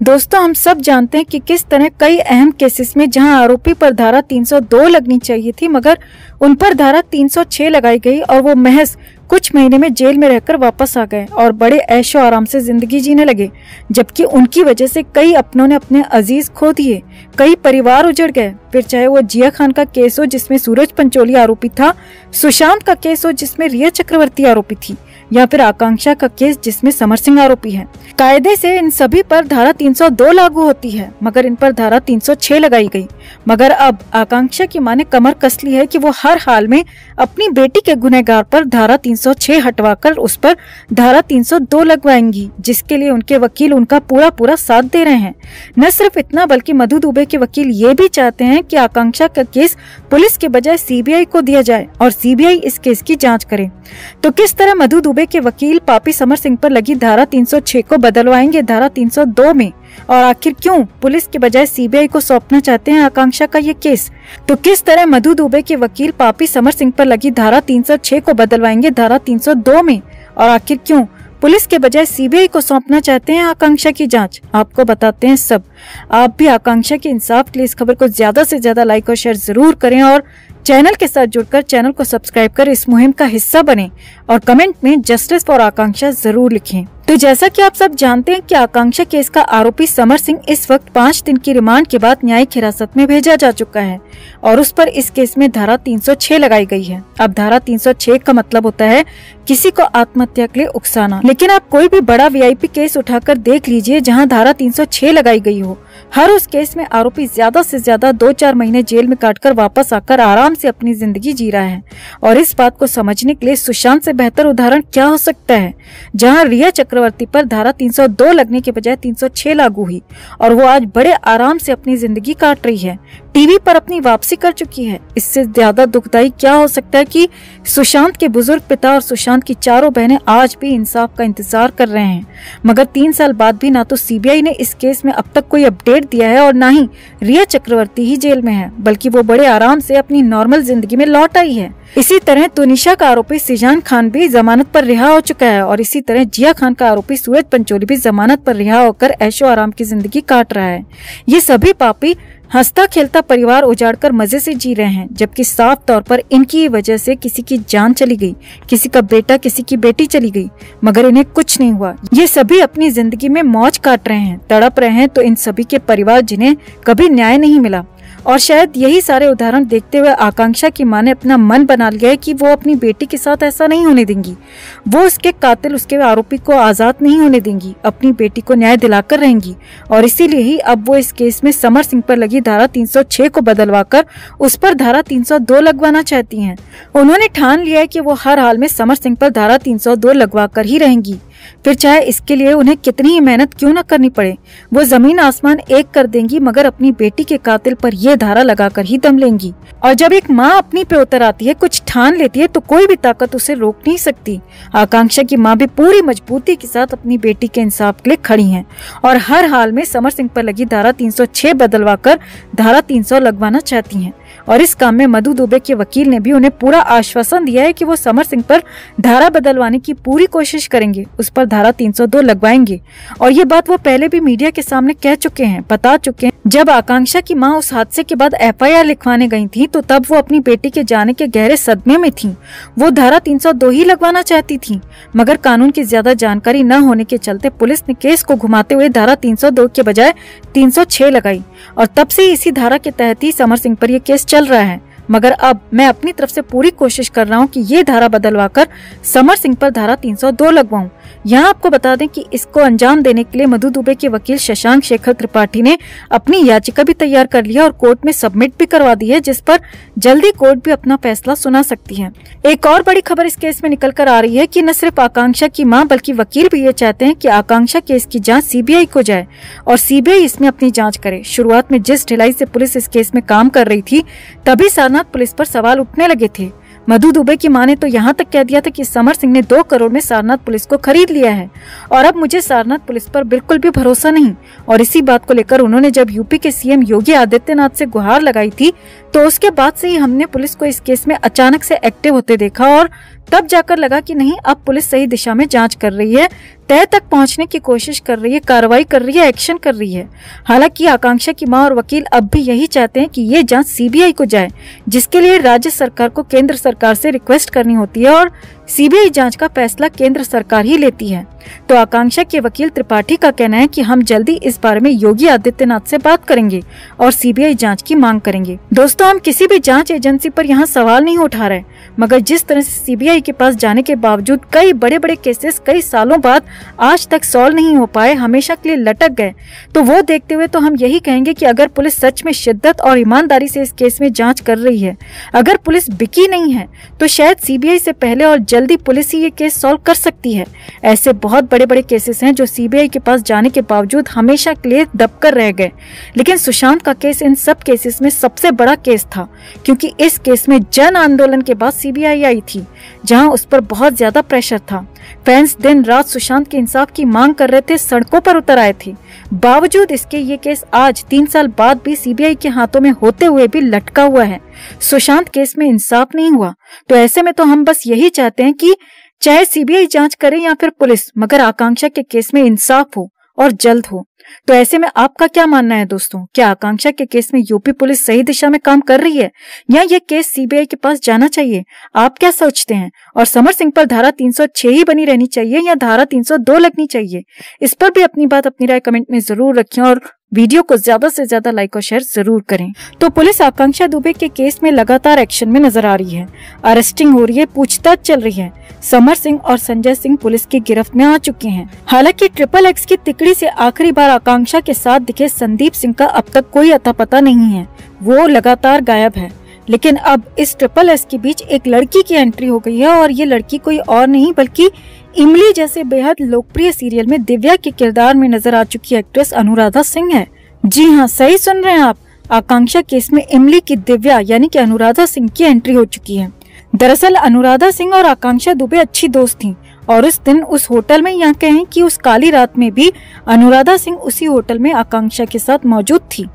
दोस्तों, हम सब जानते हैं कि किस तरह कई अहम केसेस में जहां आरोपी पर धारा 302 लगनी चाहिए थी मगर उन पर धारा 306 लगाई गई और वो महज कुछ महीने में जेल में रहकर वापस आ गए और बड़े ऐशो आराम से जिंदगी जीने लगे, जबकि उनकी वजह से कई अपनों ने अपने अजीज खो दिए, कई परिवार उजड़ गए। फिर चाहे वो जिया खान का केस हो जिसमें सूरज पंचोली आरोपी था, सुशांत का केस हो जिसमें रिया चक्रवर्ती आरोपी थी, या फिर आकांक्षा का केस जिसमें समर सिंह आरोपी है। कायदे से इन सभी पर धारा 302 लागू होती है मगर इन पर धारा 306 लगाई गई। मगर अब आकांक्षा की मां ने कमर कस ली है कि वो हर हाल में अपनी बेटी के गुनहगार पर धारा 306 हटवाकर उस पर धारा 302 लगवाएंगी, जिसके लिए उनके वकील उनका पूरा साथ दे रहे हैं। न सिर्फ इतना बल्कि मधु दुबे के वकील ये भी चाहते हैं कि आकांक्षा का केस पुलिस के बजाय सीबीआई को दिया जाए और सीबीआई इस केस की जाँच करे। तो किस तरह मधु दुबे के वकील पापी समर सिंह पर लगी धारा 306 को बदलवाएंगे धारा 302 में, और आखिर क्यों पुलिस के बजाय सीबीआई को सौंपना चाहते हैं आकांक्षा का ये केस? तो किस तरह मधु दुबे के वकील पापी समर सिंह पर लगी धारा 306 को बदलवाएंगे धारा 302 में, और आखिर क्यों पुलिस के बजाय सीबीआई को सौंपना चाहते हैं आकांक्षा की जांच? आपको बताते हैं सब। आप भी आकांक्षा के इंसाफ के लिए इस खबर को ज्यादा से ज्यादा लाइक और शेयर जरूर करें और चैनल के साथ जुड़कर चैनल को सब्सक्राइब कर इस मुहिम का हिस्सा बने और कमेंट में जस्टिस फॉर आकांक्षा जरूर लिखें। तो जैसा कि आप सब जानते हैं कि आकांक्षा केस का आरोपी समर सिंह इस वक्त 5 दिन की रिमांड के बाद न्यायिक हिरासत में भेजा जा चुका है और उस पर इस केस में धारा 306 लगाई गई है। अब धारा 306 का मतलब होता है किसी को आत्महत्या के लिए उकसाना। लेकिन आप कोई भी बड़ा वीआईपी केस उठाकर देख लीजिए जहां धारा 306 लगाई गई हो, हर उस केस में आरोपी ज्यादा से ज्यादा 2-4 महीने जेल में काटकर वापस आकर आराम से अपनी जिंदगी जी रहा है। और इस बात को समझने के लिए सुशांत से बेहतर उदाहरण क्या हो सकता है, जहां रिया चक्रवर्ती पर धारा 302 लगने के बजाय 306 लागू हुई और वो आज बड़े आराम से अपनी जिंदगी काट रही है, टीवी पर अपनी वापसी कर चुकी है। इससे ज्यादा दुखदाई क्या हो सकता है कि सुशांत के बुजुर्ग पिता और सुशांत की चारों बहनें आज भी इंसाफ का इंतजार कर रहे हैं, मगर 3 साल बाद भी ना तो सीबीआई ने इस केस में अब तक कोई अपडेट दिया है और ना ही रिया चक्रवर्ती ही जेल में है, बल्कि वो बड़े आराम से अपनी नॉर्मल जिंदगी में लौट आई है। इसी तरह तुनिशा का आरोपी सिजान खान भी जमानत पर रिहा हो चुका है और इसी तरह जिया खान का आरोपी सूरज पंचोली भी जमानत पर रिहा होकर ऐशो आराम की जिंदगी काट रहा है। ये सभी पापी हंसता खेलता परिवार उजाड़कर मजे से जी रहे हैं, जबकि साफ तौर पर इनकी वजह से किसी की जान चली गई, किसी का बेटा, किसी की बेटी चली गई, मगर इन्हें कुछ नहीं हुआ। ये सभी अपनी जिंदगी में मौज काट रहे हैं, तड़प रहे हैं। तो इन सभी के परिवार जिन्हें कभी न्याय नहीं मिला, और शायद यही सारे उदाहरण देखते हुए आकांक्षा की मां ने अपना मन बना लिया है कि वो अपनी बेटी के साथ ऐसा नहीं होने देंगी। वो उसके कातिल, उसके आरोपी को आजाद नहीं होने देंगी, अपनी बेटी को न्याय दिलाकर रहेंगी। और इसीलिए ही अब वो इस केस में समर सिंह पर लगी धारा 306 को बदलवाकर उस पर धारा 302 लगवाना चाहती हैं। उन्होंने ठान लिया है कि वो हर हाल में समर सिंह पर धारा 302 लगवा कर ही रहेंगी, फिर चाहे इसके लिए उन्हें कितनी ही मेहनत क्यों न करनी पड़े। वो जमीन आसमान एक कर देंगी मगर अपनी बेटी के कातिल पर ये धारा लगाकर ही दम लेंगी। और जब एक माँ अपनी पे उतर आती है, कुछ ठान लेती है, तो कोई भी ताकत उसे रोक नहीं सकती। आकांक्षा की माँ भी पूरी मजबूती के साथ अपनी बेटी के इंसाफ के लिए खड़ी हैं और हर हाल में समर सिंह पर लगी धारा 306 बदलवाकर धारा 300 लगवाना चाहती हैं। और इस काम में मधु दुबे के वकील ने भी उन्हें पूरा आश्वासन दिया है कि वो समर सिंह पर धारा बदलवाने की पूरी कोशिश करेंगे, उस पर धारा 302 लगवाएंगे। और ये बात वो पहले भी मीडिया के सामने कह चुके हैं, बता चुके हैं। जब आकांक्षा की मां उस हादसे के बाद एफआईआर लिखवाने गई थी तो तब वो अपनी बेटी के जाने के गहरे सदमे में थी। वो धारा 302 ही लगवाना चाहती थी, मगर कानून की ज्यादा जानकारी न होने के चलते पुलिस ने केस को घुमाते हुए धारा 302 के बजाय 306 लगाई और तब से इसी धारा के तहत ही समर सिंह पर यह केस चल रहा है। मगर अब मैं अपनी तरफ से पूरी कोशिश कर रहा हूं कि ये धारा बदलवाकर समर सिंह पर धारा 302 लगवाऊं। यहाँ आपको बता दें कि इसको अंजाम देने के लिए मधु दुबे के वकील शशांक शेखर त्रिपाठी ने अपनी याचिका भी तैयार कर लिया और कोर्ट में सबमिट भी करवा दी है, जिस पर जल्दी कोर्ट भी अपना फैसला सुना सकती है। एक और बड़ी खबर इस केस में निकल कर आ रही है कि न सिर्फ आकांक्षा की मां बल्कि वकील भी ये चाहते हैं कि आकांक्षा केस की जांच सीबीआई को जाए और सीबीआई इसमें अपनी जांच करे। शुरुआत में जिस ढिलाई से पुलिस इस केस में काम कर रही थी, तभी सारनाथ पुलिस पर सवाल उठने लगे थे। मधु दुबे की मां ने तो यहाँ तक कह दिया था कि समर सिंह ने 2 करोड़ में सारनाथ पुलिस को खरीद लिया है और अब मुझे सारनाथ पुलिस पर बिल्कुल भी भरोसा नहीं। और इसी बात को लेकर उन्होंने जब यूपी के सीएम योगी आदित्यनाथ से गुहार लगाई थी तो उसके बाद से ही हमने पुलिस को इस केस में अचानक से एक्टिव होते देखा और तब जाकर लगा कि नहीं, अब पुलिस सही दिशा में जांच कर रही है, तय तक पहुंचने की कोशिश कर रही है, कार्रवाई कर रही है, एक्शन कर रही है। हालांकि आकांक्षा की मां और वकील अब भी यही चाहते हैं कि ये जांच सीबीआई को जाए, जिसके लिए राज्य सरकार को केंद्र सरकार से रिक्वेस्ट करनी होती है और सीबीआई जांच का फैसला केंद्र सरकार ही लेती है। तो आकांक्षा के वकील त्रिपाठी का कहना है कि हम जल्दी इस बारे में योगी आदित्यनाथ से बात करेंगे और सीबीआई जांच की मांग करेंगे। दोस्तों, हम किसी भी जांच एजेंसी पर यहाँ सवाल नहीं उठा रहे, मगर जिस तरह से सीबीआई के पास जाने के बावजूद कई बड़े बड़े केसेस कई सालों बाद आज तक सॉल्व नहीं हो पाए, हमेशा के लिए लटक गए, तो वो देखते हुए तो हम यही कहेंगे कि अगर पुलिस सच में शिद्दत और ईमानदारी से इस केस में जांच कर रही है, अगर पुलिस बिकी नहीं है, तो शायद सीबीआई से पहले और जल्दी पुलिस ही ये केस सॉल्व कर सकती है। ऐसे बहुत बड़े बड़े केसेस हैं जो सीबीआई के पास जाने के बावजूद हमेशा के लिए दबकर रह गए, लेकिन सुशांत का केस इन सब केसेस में सबसे बड़ा केस था, क्योंकि इस केस में जन आंदोलन के बाद सीबीआई आई थी, जहां उस पर बहुत ज्यादा प्रेशर था। फैंस दिन रात सुशांत के इंसाफ की मांग कर रहे थे, सड़कों पर उतर आए थे। बावजूद इसके ये केस आज 3 साल बाद भी सीबीआई के हाथों में होते हुए भी लटका हुआ है। सुशांत केस में इंसाफ नहीं हुआ, तो ऐसे में तो हम बस यही चाहते हैं कि चाहे सीबीआई जांच करे या फिर पुलिस, मगर आकांक्षा के केस में इंसाफ हो और जल्द हो। तो ऐसे में आपका क्या मानना है दोस्तों? क्या आकांक्षा के केस में यूपी पुलिस सही दिशा में काम कर रही है या ये केस सीबीआई के पास जाना चाहिए? आप क्या सोचते हैं? और समर सिंह पर धारा 306 ही बनी रहनी चाहिए या धारा 302 लगनी चाहिए? इस पर भी अपनी बात, अपनी राय कमेंट में जरूर रखें और वीडियो को ज्यादा से ज्यादा लाइक और शेयर जरूर करें। तो पुलिस आकांक्षा दुबे के केस में लगातार एक्शन में नजर आ रही है, अरेस्टिंग हो रही है, पूछताछ चल रही है। समर सिंह और संजय सिंह पुलिस की गिरफ्त में आ चुके हैं। हालांकि XXX की तिकड़ी से आखिरी बार आकांक्षा के साथ दिखे संदीप सिंह का अब तक कोई अता पता नहीं है, वो लगातार गायब है। लेकिन अब इस XXX के बीच एक लड़की की एंट्री हो गई है और ये लड़की कोई और नहीं बल्कि इमली जैसे बेहद लोकप्रिय सीरियल में दिव्या के किरदार में नजर आ चुकी एक्ट्रेस अनुराधा सिंह है। जी हाँ, सही सुन रहे हैं आप, आकांक्षा केस में इमली की दिव्या यानी कि अनुराधा सिंह की एंट्री हो चुकी है। दरअसल अनुराधा सिंह और आकांक्षा दुबे अच्छी दोस्त थीं और उस दिन उस होटल में, यहाँ कहें कि उस काली रात में भी अनुराधा सिंह उसी होटल में आकांक्षा के साथ मौजूद थी।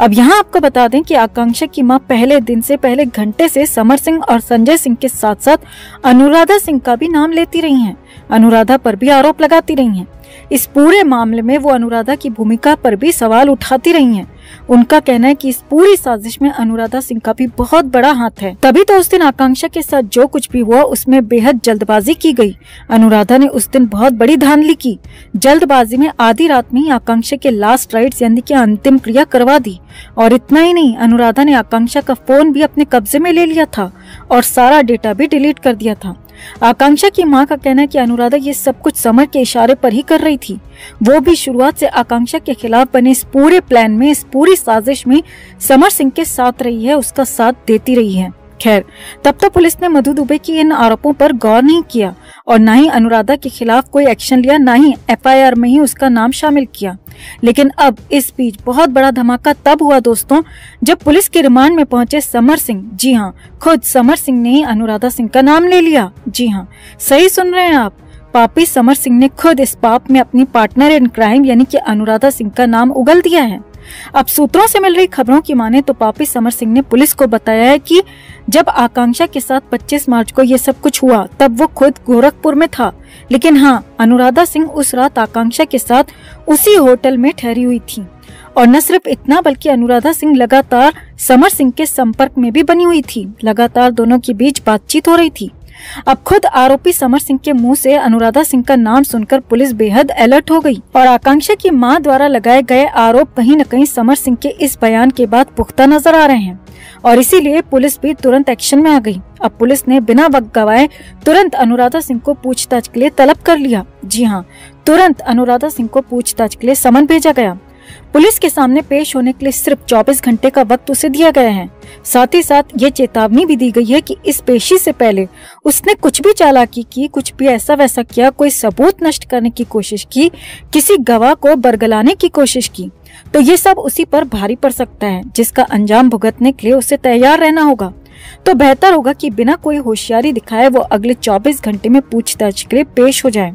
अब यहाँ आपको बता दें कि आकांक्षा की मां पहले दिन से पहले घंटे से समर सिंह और संजय सिंह के साथ साथ अनुराधा सिंह का भी नाम लेती रही हैं, अनुराधा पर भी आरोप लगाती रही हैं। इस पूरे मामले में वो अनुराधा की भूमिका पर भी सवाल उठाती रही हैं। उनका कहना है कि इस पूरी साजिश में अनुराधा सिंह का भी बहुत बड़ा हाथ है। तभी तो उस दिन आकांक्षा के साथ जो कुछ भी हुआ उसमें बेहद जल्दबाजी की गई। अनुराधा ने उस दिन बहुत बड़ी धांधली की। जल्दबाजी में आधी रात में ही आकांक्षा के लास्ट राइट्स यानी कि अंतिम क्रिया करवा दी। और इतना ही नहीं, अनुराधा ने आकांक्षा का फोन भी अपने कब्जे में ले लिया था और सारा डेटा भी डिलीट कर दिया था। आकांक्षा की मां का कहना है कि अनुराधा ये सब कुछ समर के इशारे पर ही कर रही थी। वो भी शुरुआत से आकांक्षा के खिलाफ बने इस पूरे प्लान में, इस पूरी साजिश में समर सिंह के साथ रही है, उसका साथ देती रही है। खैर, तब तो पुलिस ने मधु दुबे की इन आरोपों पर गौर नहीं किया और न ही अनुराधा के खिलाफ कोई एक्शन लिया, न ही एफआईआर में ही उसका नाम शामिल किया। लेकिन अब इस बीच बहुत बड़ा धमाका तब हुआ दोस्तों, जब पुलिस के रिमांड में पहुंचे समर सिंह। जी हाँ, खुद समर सिंह ने ही अनुराधा सिंह का नाम ले लिया। जी हाँ, सही सुन रहे हैं आप, पापी समर सिंह ने खुद इस पाप में अपनी पार्टनर इन क्राइम यानी कि अनुराधा सिंह का नाम उगल दिया है। अब सूत्रों से मिल रही खबरों की माने तो पापी समर सिंह ने पुलिस को बताया है कि जब आकांक्षा के साथ 25 मार्च को ये सब कुछ हुआ तब वो खुद गोरखपुर में था। लेकिन हाँ, अनुराधा सिंह उस रात आकांक्षा के साथ उसी होटल में ठहरी हुई थी। और न सिर्फ इतना बल्कि अनुराधा सिंह लगातार समर सिंह के संपर्क में भी बनी हुई थी। लगातार दोनों के बीच बातचीत हो रही थी। अब खुद आरोपी समर सिंह के मुंह से अनुराधा सिंह का नाम सुनकर पुलिस बेहद अलर्ट हो गई और आकांक्षा की मां द्वारा लगाए गए आरोप कहीं न कहीं समर सिंह के इस बयान के बाद पुख्ता नजर आ रहे हैं और इसीलिए पुलिस भी तुरंत एक्शन में आ गई। अब पुलिस ने बिना वक्त गवाए तुरंत अनुराधा सिंह को पूछताछ के लिए तलब कर लिया। जी हाँ, तुरंत अनुराधा सिंह को पूछताछ के लिए समन भेजा गया। पुलिस के सामने पेश होने के लिए सिर्फ 24 घंटे का वक्त उसे दिया गया है। साथ ही साथ ये चेतावनी भी दी गई है कि इस पेशी से पहले उसने कुछ भी चालाकी की, कुछ भी ऐसा वैसा किया, कोई सबूत नष्ट करने की कोशिश की, किसी गवाह को बरगलाने की कोशिश की, तो ये सब उसी पर भारी पड़ सकता है, जिसका अंजाम भुगतने के लिए उसे तैयार रहना होगा। तो बेहतर होगा कि बिना कोई होशियारी दिखाए वो अगले 24 घंटे में पूछताछ के लिए पेश हो जाए।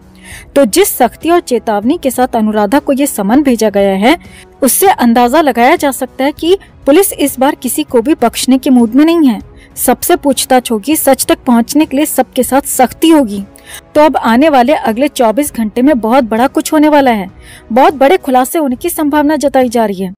तो जिस सख्ती और चेतावनी के साथ अनुराधा को ये समन भेजा गया है, उससे अंदाजा लगाया जा सकता है कि पुलिस इस बार किसी को भी बख्शने के मूड में नहीं है। सबसे पूछताछ होगी, सच तक पहुंचने के लिए सबके साथ सख्ती होगी। तो अब आने वाले अगले 24 घंटे में बहुत बड़ा कुछ होने वाला है। बहुत बड़े खुलासे होने की संभावना जताई जा रही है।